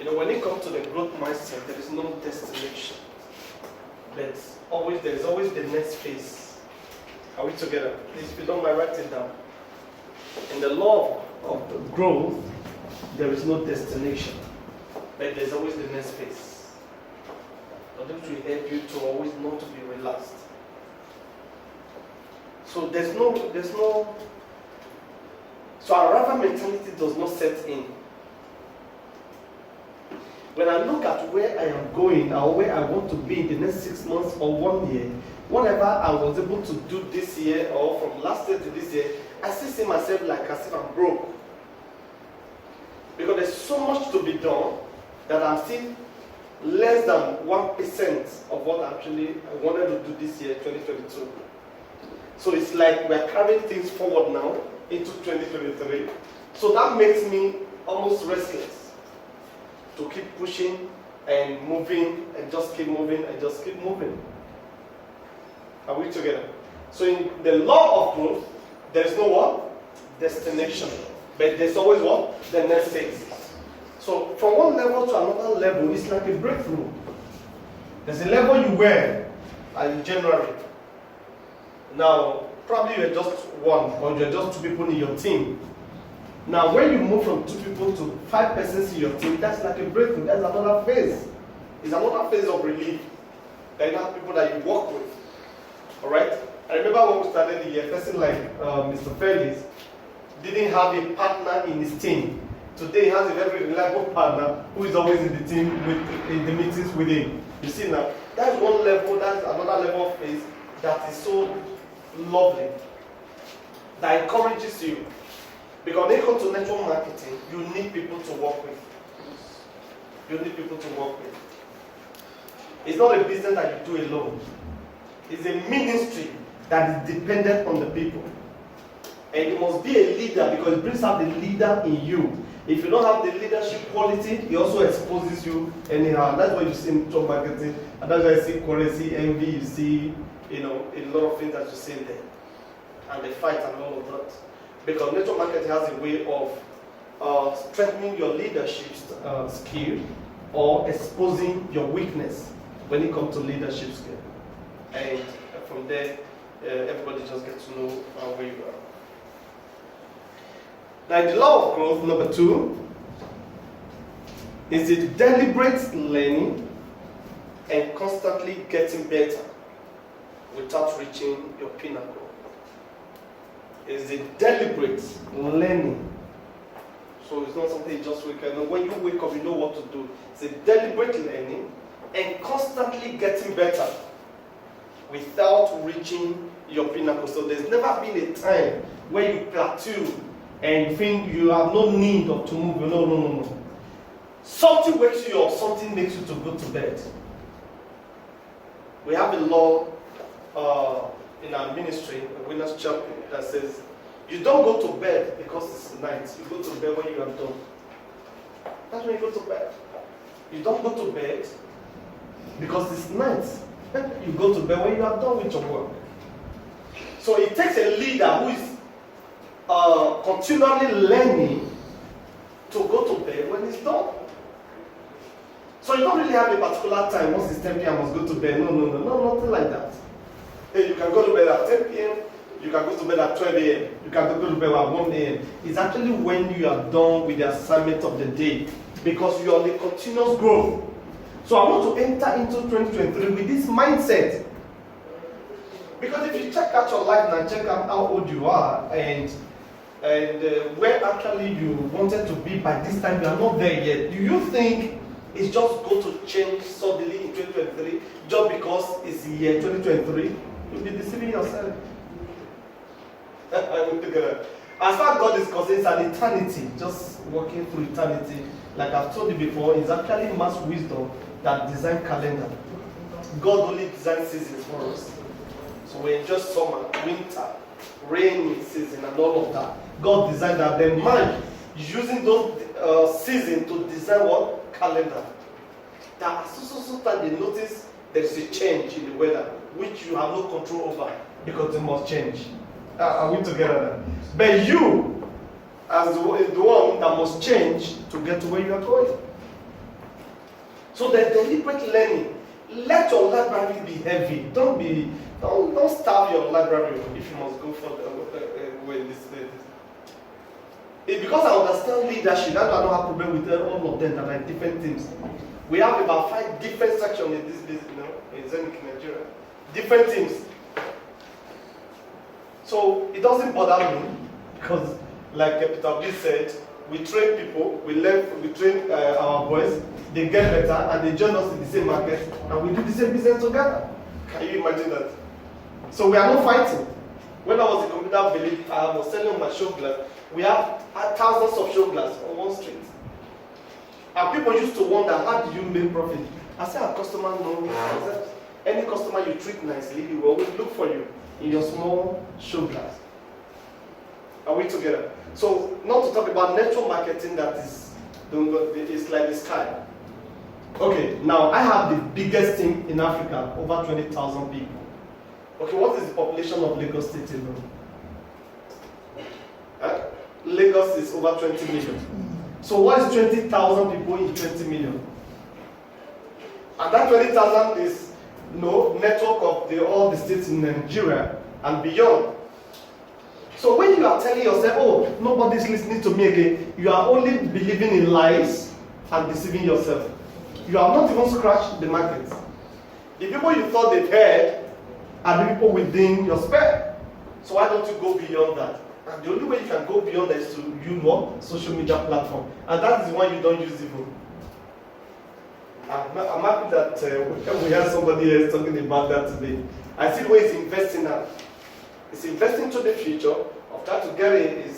When it comes to the growth mindset, there is no destination. But there's always the next phase. Are we together? Please, if you don't mind, write it down. In the law of growth, there is no destination. But there's always the next phase. But this will help you to always not to be relaxed. So so our arrival mentality does not set in. When I look at where I am going or where I want to be in the next 6 months or 1 year, whatever I was able to do this year or from last year to this year, I still see myself like as if I'm broke. Because there's so much to be done that I'm still less than 1% of what actually I wanted to do this year, 2022. So it's like we're carrying things forward now into 2023. So that makes me almost restless to keep pushing and moving and just keep moving and just keep moving. Are we together? So in the law of growth, there's no what? Destination. But there's always what? The next phase. So from one level to another level, it's like a breakthrough. There's a level you were in January. Now, probably you're just one or you're just 2 people in your team. Now, when you move from 2 people to 5 persons in your team, that's like a breakthrough. That's another phase. It's another phase of relief. Then you have people that you work with. Alright? I remember when we started the year, a person like Mr. Felix didn't have a partner in his team. Today he has a very reliable partner who is always in the team in the meetings with him. You see now, that's one level, that's another level of phase that is so lovely. That encourages you. Because when you come to network marketing, you need people to work with. You need people to work with. It's not a business that you do alone. It's a ministry that is dependent on the people. And you must be a leader because it brings out the leader in you. If you don't have the leadership quality, it also exposes you anyhow. And that's why you see in network marketing, and that's why you see currency, envy, you see, a lot of things that you see there. And they fight and all of that. Because network marketing has a way of strengthening your leadership skill or exposing your weakness when it comes to leadership skill. And from there, everybody just gets to know where you are. Now, the law of growth, number 2, is the deliberate learning and constantly getting better without reaching your pinnacle. Is a deliberate learning. So it's not something you just wake up. When you wake up, you know what to do. It's a deliberate learning and constantly getting better without reaching your pinnacle. So there's never been a time where you plateau and you think you have no need of to move. No. Something wakes you up, something makes you to go to bed. We have a law in our ministry, a Winners Chapel, that says you don't go to bed because it's night. You go to bed when you are done. That's when you go to bed. You don't go to bed because it's night. You go to bed when you are done with your work. So it takes a leader who is continually learning to go to bed when it's done. So you don't really have a particular time. Once it's 10 p.m. I must go to bed. No, nothing like that. You can go to bed at 10 p.m., you can go to bed at 12 a.m., you can go to bed at 1 a.m. It's actually when you are done with the assignment of the day because you are on a continuous growth. So I want to enter into 2023 with this mindset. Because if you check out your life now, check out how old you are and where actually you wanted to be by this time, you are not there yet. Do you think it's just going to change suddenly in 2023 just because it's the year 2023? You'll be deceiving yourself. As far as God is concerned, it's an eternity, just walking through eternity. Like I've told you before, it's actually mass wisdom that designed calendar. God only designed seasons for us. So we enjoy summer, winter, rainy season, and all of that. God designed that. Then man using those seasons to design what? Calendar. That as soon as they notice there is a change in the weather, which you have no control over because it must change. Are we together now? But you, as the one that must change to get to where you are going. So there's deliberate learning. Let your library be heavy. Don't starve your library if you must go for this. It's because I understand leadership. That's why I don't have problem with all of them that are different teams. We have about 5 different sections in this business, in Zenith, Nigeria. Different teams. So it doesn't bother me because, like Peter B said, we train people, we train our boys, they get better and they join us in the same market and we do the same business together. Can you imagine that? So we are not fighting. When I was in computer village, I was selling my show glass. We have thousands of show glass on one street. And people used to wonder, how do you make profit? I said, our customer knows. Any customer you treat nicely, he will always look for you in your small show glass. Are we together? So, not to talk about network marketing that is like the sky. Okay, now I have the biggest team in Africa, over 20,000 people. Okay, what is the population of Lagos State alone? Lagos is over 20 million. So what is 20,000 people in 20 million? And that 20,000 is network of all the states in Nigeria and beyond. So when you are telling yourself, oh, nobody's listening to me again, you are only believing in lies and deceiving yourself. You have not even scratched the market. The people you thought they've heard are the people within your sphere. So why don't you go beyond that? And the only way you can go beyond that is to use what? Social media platform. And that is the one you don't use even. I'm happy that we have somebody else talking about that today. I see the way he's investing now. He's investing to the future of trying to get a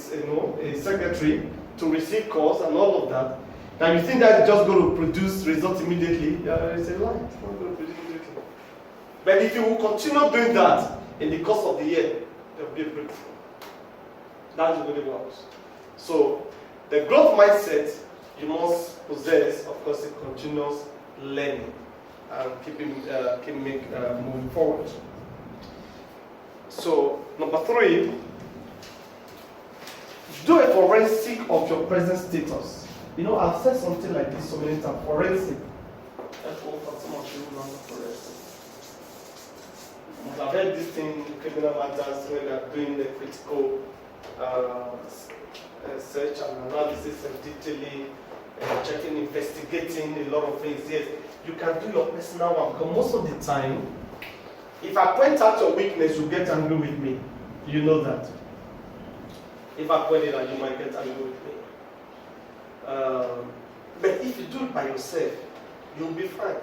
secretary to receive calls and all of that. Now you think that it's just going to produce results immediately? It's a lie. It's not going to produce immediately. But if you will continue doing that in the course of the year, there will be a breakthrough. That's the way it works. So, the growth mindset you must possess, of course, is continuous learning and keep moving forward. So, number 3, do a forensic of your present status. I've said something like this so many times. Forensic. That's what some of you remember forensic. I've heard this thing in criminal matters when they're doing the critical search and analysis and detailing, checking, investigating a lot of things. Yes, you can do your personal one because most of the time, if I point out your weakness, you get angry with me. You know that. If I point it out, you might get angry with me. But if you do it by yourself, you'll be fine.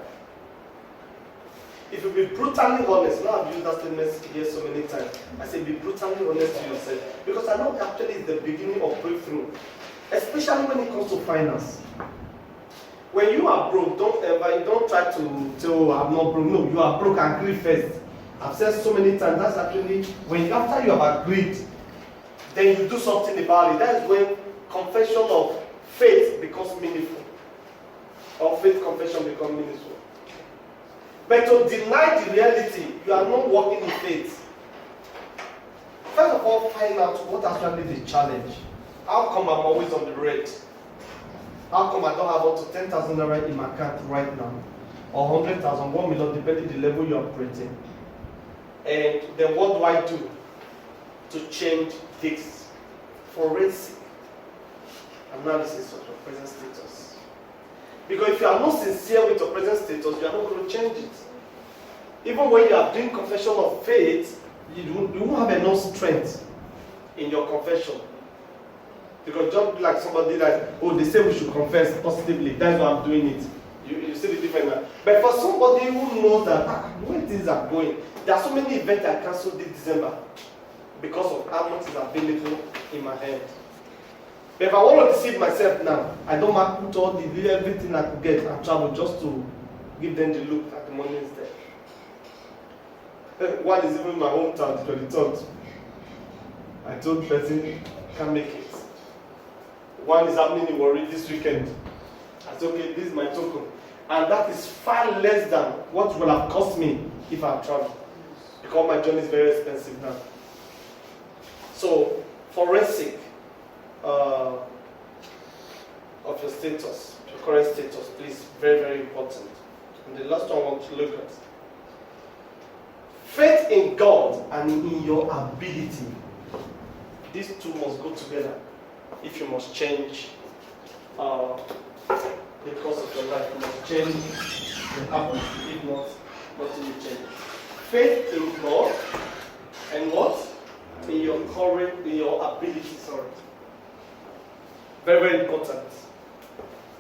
If you be brutally honest, now I've used that statement here so many times. I say be brutally honest to yourself. Because I know actually it's the beginning of breakthrough. Especially when it comes to finance. When you are broke, don't try to say, oh, I'm not broke. No, you are broke, agree first. I've said so many times, that's actually, after you have agreed, then you do something about it. That is when confession of faith becomes meaningful. Or faith confession becomes meaningful. But to deny the reality, you are not walking in faith. First of all, find out what actually the challenge. How come I'm always on the red? How come I don't have up to 10,000 naira in my account right now? Or 100,000, 1 million, depending on the level you're operating. And then what do I do to change this? Forensic analysis of your present status. Because if you are not sincere with your present status, you are not going to change it. Even when you are doing confession of faith, you won't have enough strength in your confession. Because just like somebody that, oh, they say we should confess positively, that's why I'm doing it. You see the difference now. But for somebody who knows that, the way things are going, there are so many events I cancelled this December because of how much is available in my hand. But if I want to deceive myself now, I don't put all everything I could get and travel just to give them the look at the money is there. One is even my hometown, the 23rd. I told the person, can't make it. One is happening in Warri this weekend. I said, okay, this is my token. And that is far less than what would have cost me if I had traveled. Because my journey is very expensive now. So, forensic of your status. Your current status, please. Very, very important. And the last one I want to look at. Faith in God and in your ability. These two must go together if you must change the course of your life. You must change the habit. If not, nothing will change. Faith in God and what? In your courage, in your ability, sorry. Very, very important.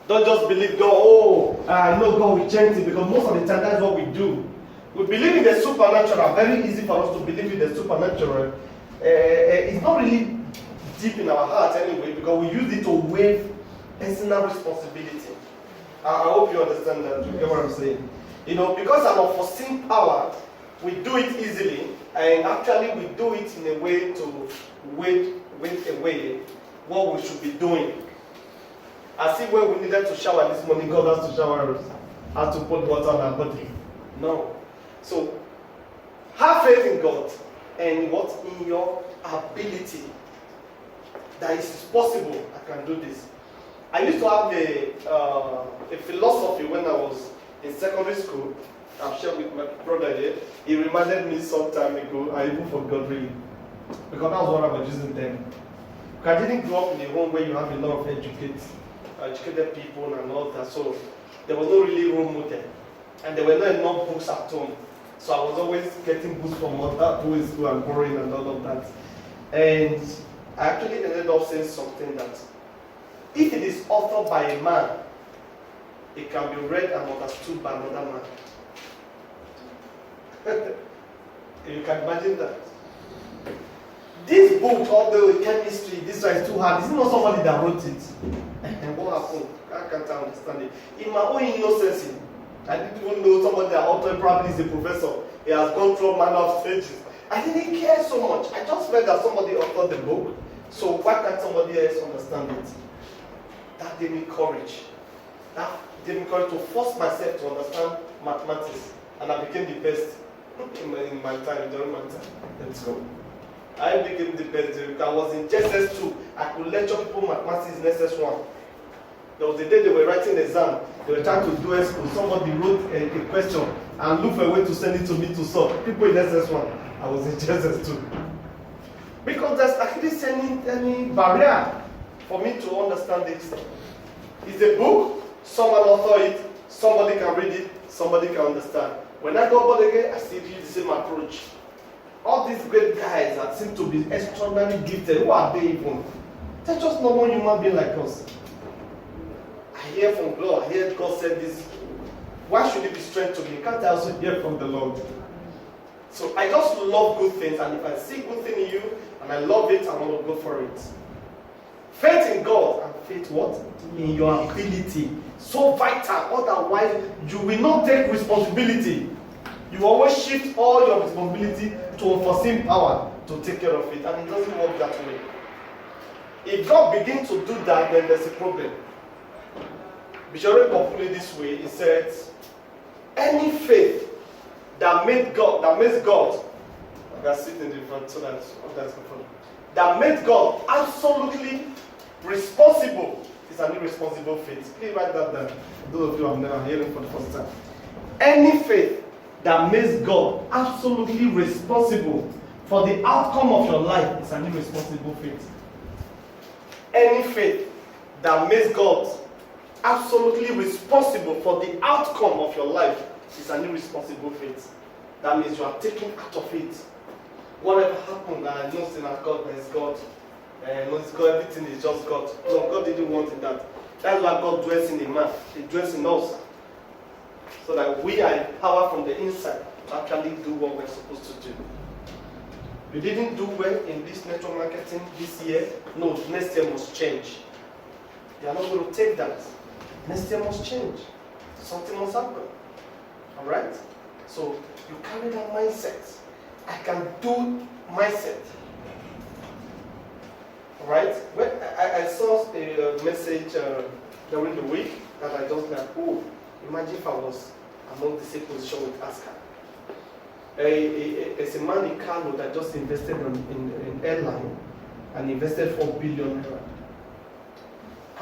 Don't just believe God, oh, I know God will change it, because most of the time that's what we do. We believe in the supernatural. Very easy for us to believe in the supernatural. It's not really deep in our hearts anyway, because we use it to waive personal responsibility. I hope you understand that. You get what I'm saying? You know, because I'm a foreseen power, we do it easily, and actually we do it in a way to wait away what we should be doing. As if when we needed to shower this morning, God has to shower us, has to put water on our body. No. So, have faith in God and what? In your ability. That is possible. I can do this. I used to have a philosophy when I was in secondary school. I've shared with my brother here. He reminded me some time ago. I even forgot really. Because that was what I was using then. Because I didn't grow up in a home where you have a lot of educated people and all that. So there was no really role model. And there were not enough books at home. So I was always getting books from other who is school and borrowing and all of that. And I actually ended up saying something that if it is authored by a man, it can be read and understood by another man. You can imagine that. This book, although chemistry, this one is too hard, this is not somebody that wrote it. And what happened? I can't understand it. In my own innocence, I didn't even know somebody that author probably is a professor. He has gone through manner of stages. I didn't care so much. I just read that somebody authored the book. So why can't somebody else understand it? That gave me courage. That gave me courage to force myself to understand mathematics. And I became the best in my time, during my time. Let's go. I became the best. I was in JSS2. I could lecture people mathematics in SS1. There was the day they were writing an exam. They were trying to do a school. Somebody wrote a question and looked for a way to send it to me to solve. People in SS1. I was in JSS2. Because there's actually any barrier for me to understand this. It's a book, someone authored it, somebody can read it, somebody can understand. When I go about again, I still use the same approach. All these great guys that seem to be extraordinarily gifted, who are they even? They're just normal human beings like us. I hear from God, I hear God said this. Why should it be strange to me? Can't I also hear from the Lord? So I just love good things, and if I see good thing in you, and I love it, I want to go for it. Faith in God and faith what? In your ability. So vital, otherwise you will not take responsibility. You always shift all your responsibility to a foreseen power to take care of it, and it doesn't work that way. If God begins to do that, then there's a problem. Bishop put it this way, he said, any faith that makes God, I can sit in the front so that's that made God absolutely responsible is an irresponsible faith. Please write that down. Those of you have never heard it for the first time. Any faith that makes God absolutely responsible for the outcome of your life is an irresponsible faith. Any faith that makes God absolutely responsible for the outcome of your life is an irresponsible faith. That means you are taken out of it. Whatever happened, I know it's not God, but it's God. No, it's God, everything is just God. No, God didn't want it that. That's why God dwells in a man. He dwells in us. So that we are empowered from the inside to actually do what we're supposed to do. You didn't do well in this network marketing this year. No, next year must change. You are not going to take that. Next year must change. Something must happen. Alright? So you carry that mindset. I can do mindset. Alright? When I saw a message during the week that I just like, oh, imagine if I was among the same position with Aska. It's a man in Kano that just invested in airline and invested 4 billion naira.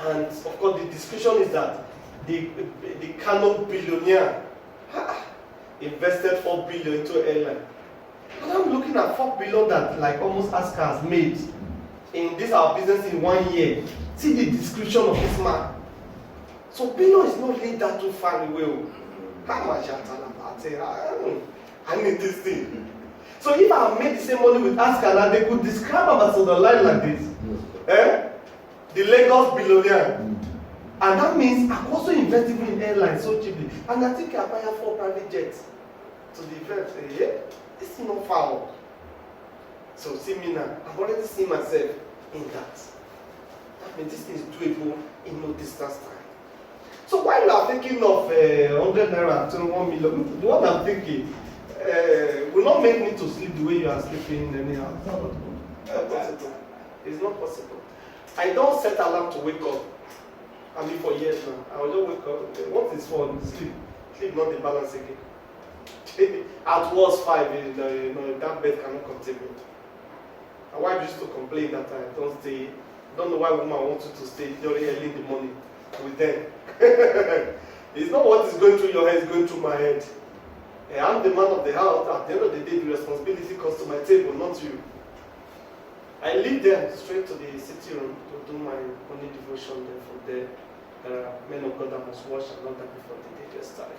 And of course, the discussion is that the Kano billionaire invested 4 billion into airline. And I'm looking at 4 billion that like almost Aska has made in this our business in 1 year. See the description of this man. So billion is not really that too far away. How much I need this thing. So if I made the same money with Askana, they could describe Ambassador Line like this. The Lagos billionaire. And that means I'm also investing in airlines so cheaply. And I think I buy 4 private jets to the event. This is not far. So see me now. I've already seen myself in that. That means this is doable in no distance time. So while you are thinking of 100 naira to 1 million, what I'm thinking will not make me to sleep the way you are sleeping anyhow. It's not possible. I don't set alarm to wake up. I mean for years now. I will just wake up. What is for sleep? Sleep not the balance again. At worst 5, that bed cannot contain me. My wife used to complain that I don't stay. Don't know why woman wants you to stay very early in the morning with them. It's not what is going through your head, it's going through my head. I'm the man of the house. At the end of the day, the responsibility comes to my table, not you. I leave them straight to the sitting room to do my morning devotion. Then from there, there are men of God that must wash and all that before the day gets started.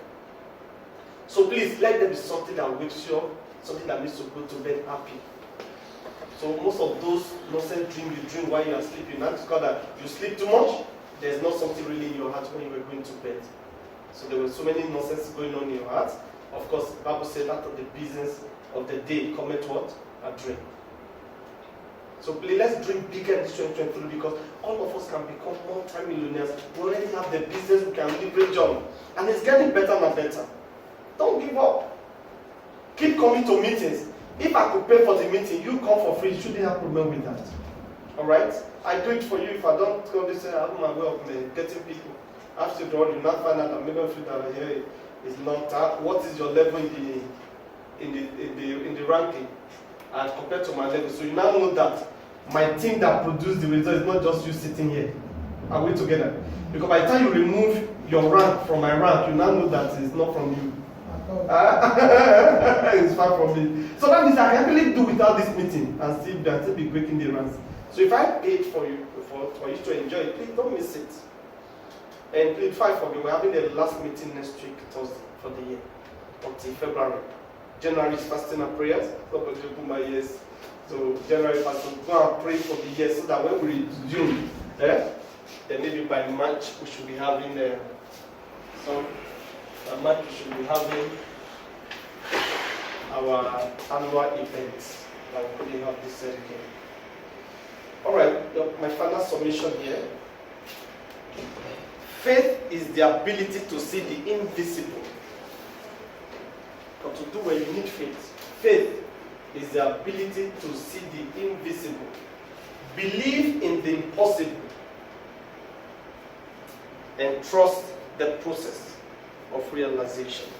So please, let there be something that wakes you up, something that makes you go to bed happy. So most of those nonsense dreams you dream while you are sleeping, not because that you sleep too much, there's not something really in your heart when you were going to bed. So there were so many nonsense going on in your heart. Of course, the Bible says that of the business of the day cometh what? A dream. So please, let's dream bigger in this 2023 because all of us can become multi-millionaires. We already have the business we can leverage on. And it's getting better and better. Don't give up. Keep coming to meetings. If I could pay for the meeting, you come for free. You shouldn't have a problem with that. Alright? I do it for you. If I don't go this way, I have my way of getting people. After all, you not find out that maybe that here is not what is your level in the ranking and compared to my level. So you now know that my team that produced the result is not just you sitting here. Are we together? Because by the time you remove your rank from my rank, you now know that it's not from you. It's far from me. So that means I can really do without this meeting and still be breaking the ranks. So if I paid for you for you to enjoy it, please don't miss it. And please fight for me. We're having the last meeting next week, Thursday, for the year, until February. January is fasting and prayers. Nobody will put my ears. So January fasting, go and pray for the year so that when we resume, then maybe by March we should be having March we should be having our annual events that we couldn't have this year again. Alright, my final submission here. Faith is the ability to see the invisible. But to do well, you need faith. Faith is the ability to see the invisible. Believe in the impossible. And trust the process of realization.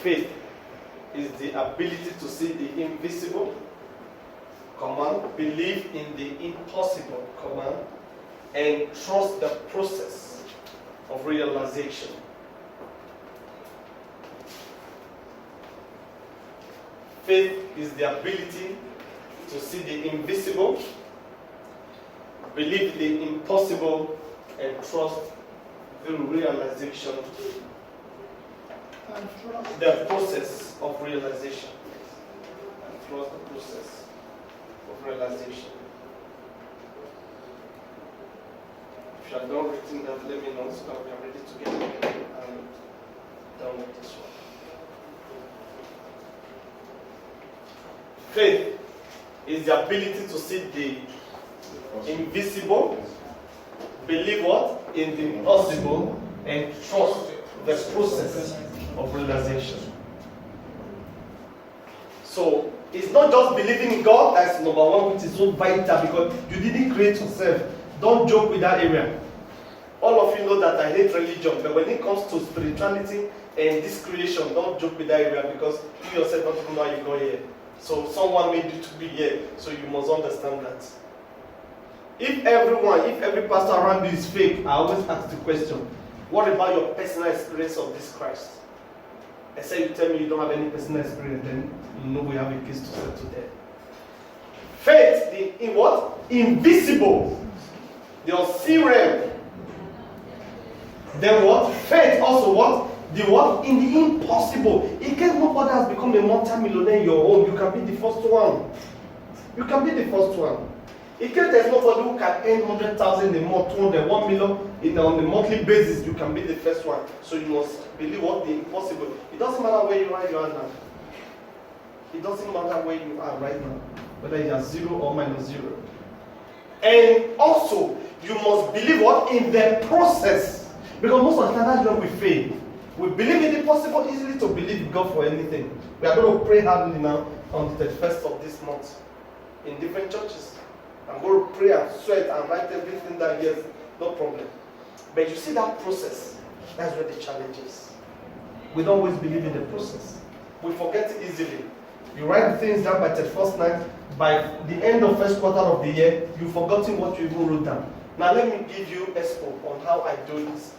Faith is the ability to see the invisible. Believe in the impossible. And trust the process of realization. Faith is the ability to see the invisible, believe the impossible, and trust the realization. The process of realization. And trust the process of realization. If you are not written that, let me know so that we are ready to get and done with this one. Faith is the ability to see the invisible, believe what? In the impossible, and trust the process of realization. So, it's not just believing in God, that's number one, which is so vital because you didn't create yourself. Don't joke with that area. All of you know that I hate religion, but when it comes to spirituality and this creation, don't joke with that area because you yourself don't even know how you got here. So someone made you to be here, so you must understand that. If every pastor around you is fake, I always ask the question, What about your personal experience of this Christ? Except you tell me you don't have any personal experience, then you know we have a case to settle there. Faith, in what? Invisible. The unseen realm. Then what? Faith also what? The what? In the impossible. In case nobody has become a multi-millionaire in your own, you can be the first one. You can be the first one. In case there's nobody who can earn 100,000 a month, 200, 1 million on a monthly basis, you can be the first one. So you must believe what the impossible. It doesn't matter where you are now. It doesn't matter where you are right now, whether you are 0 or -0. And also, you must believe what? In the process. Because most of the time that's when we fail. We believe in the possible, easily to believe in God for anything. We are going to pray hardly now on the 31st of this month in different churches. I'm going to pray and sweat and write everything down, yes, no problem. But you see that process, that's where the challenge is. We don't always believe in the process. We forget it easily. You write things down by the first night, by the end of first quarter of the year, you've forgotten what you even wrote down. Now let me give you a scope on how I do this.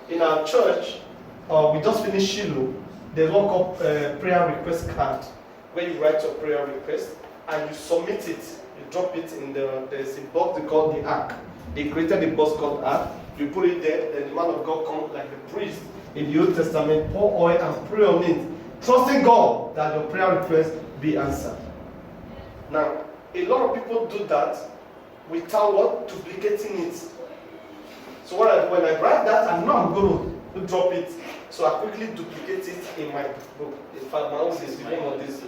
In our church, we just finished Shiloh. There's one called prayer request card, where you write your prayer request and you submit it. You drop it in there's a box they call the ark. They created a box called ark. You put it there, then the man of God comes like the priest in the Old Testament, pour oil and pray on it, trusting God that your prayer request be answered. Now, a lot of people do that without what? Duplicating it. So when I write that, I know I'm going to drop it. So I quickly duplicate it in my book. In fact, my own is one of this.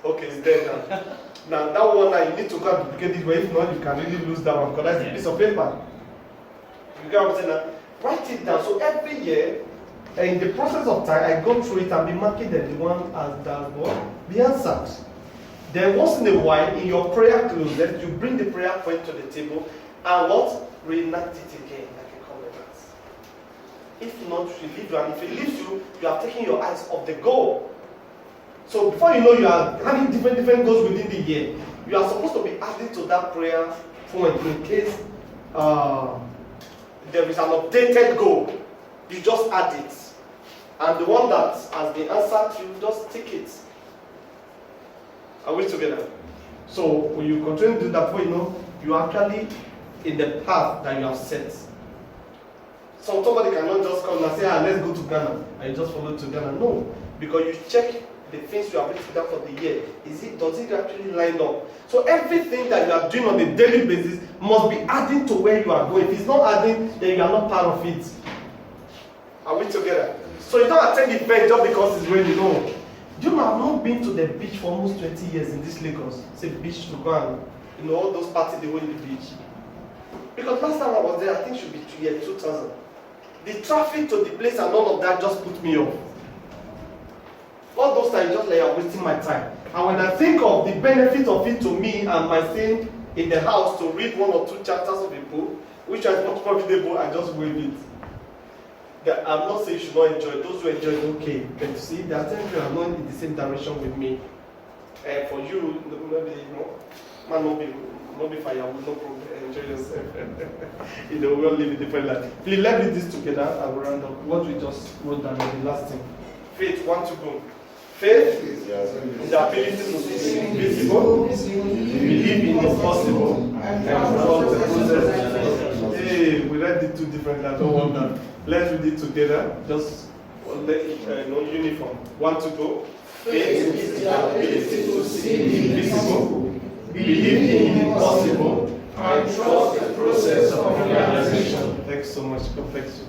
Okay, it's there now. Now that one, you need to go and duplicate it, but if not, you can really lose that one because that's a piece of paper. You get what I'm saying now? Write it down. So every year, in the process of time, I go through it and be marking the one as that what? The answers. Then once in a while, in your prayer closet, you bring the prayer point to the table and what? Reenact it again like a covenant. If not, you leave you, and if it leaves you, you are taking your eyes off the goal. So before you know, you are having different goals within the year. You are supposed to be adding to that prayer point in case there is an updated goal. You just add it. And the one that has been answered, you just tick it. Are we together? So when you continue to do that, before you know, you are actually in the path that you have set. So somebody cannot just come and say, let's go to Ghana, and you just follow to Ghana. No, because you check the things you have written down for the year. Does it actually line up? So everything that you are doing on a daily basis must be adding to where you are going. If it's not adding, then you are not part of it. Are we together? So you don't attend the event just because it's raining. No. Do you know, I've not been to the beach for almost 20 years in this Lagos. It's a beach to go and, all those parties they hold in the beach. Because last time I was there, I think it should be year 2000. The traffic to the place and all of that just put me off. All those times just like I'm wasting my time. And when I think of the benefit of it to me and my thing in the house to read 1 or 2 chapters of a book, which is not profitable, I just wave it. I'm not saying you should not enjoy. Those who enjoy it, okay. But you see, there are times you are not in the same direction with me. And for you, maybe, man, not be fire, no problem. Enjoy yourself. We'll live a different life. Please, let's read this together and we'll round up what we just wrote down in the last thing. Faith, 1 to go. Faith is the ability to see the invisible, believe in the possible, and trust the process. Hey, we read it 2 differently. I don't want that. Let's read it together. Just uniform. 1 to go. Faith is the ability to see the invisible, believe in the impossible, and trust the process of realization. Thanks so much. God bless you.